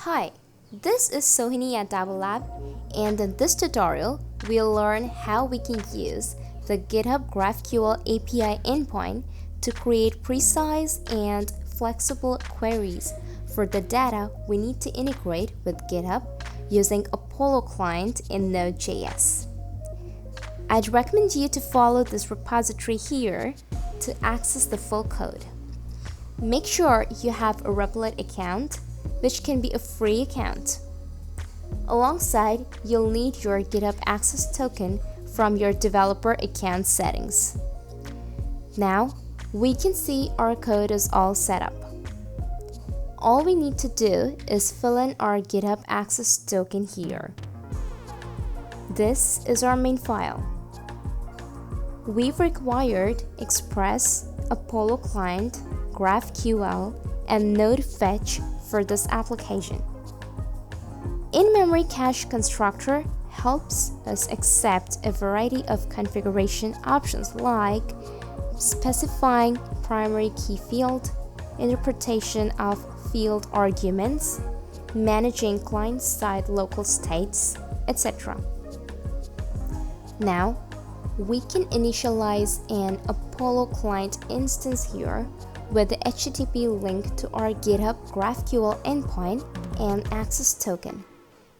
Hi, this is Sohini at Dabble Lab, and in this tutorial, we'll learn how we can use the GitHub GraphQL API Endpoint to create precise and flexible queries for the data we need to integrate with GitHub using Apollo client in Node.Js. I'd recommend you to follow this repository here to access the full code. Make sure you have a Replit account, which can be a free account. Alongside, you'll need your GitHub access token from your developer account settings. Now, we can see our code is all set up. All we need to do is fill in our GitHub access token here. This is our main file. We've required Express, Apollo client, GraphQL, and Node fetch for this application. In-memory cache constructor helps us accept a variety of configuration options like specifying primary key field, interpretation of field arguments, managing client-side local states, etc. Now, we can initialize an Apollo client instance here with the HTTP link to our GitHub GraphQL endpoint and access token.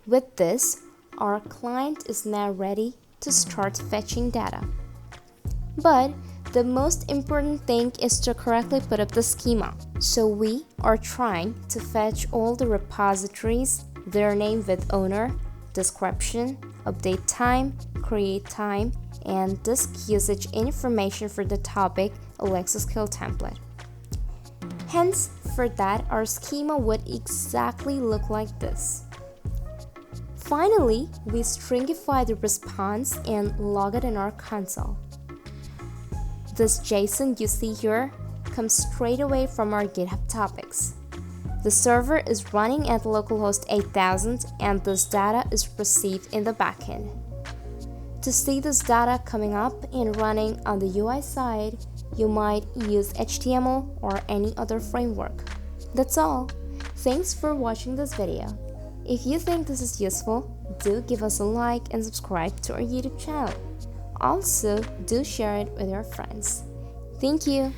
With this, our client is now ready to start fetching data. But the most important thing is to correctly put up the schema. So we are trying to fetch all the repositories, their name with owner, description, update time, create time, and disk usage information for the topic Alexa skill template. Hence, for that, our schema would exactly look like this. Finally, we stringify the response and log it in our console. This JSON you see here comes straight away from our GitHub Topics. The server is running at localhost 8000 and this data is received in the backend. To see this data coming up and running on the UI side, you might use HTML or any other framework. That's all. Thanks for watching this video. If you think this is useful, do give us a like and subscribe to our YouTube channel. Also, do share it with your friends. Thank you.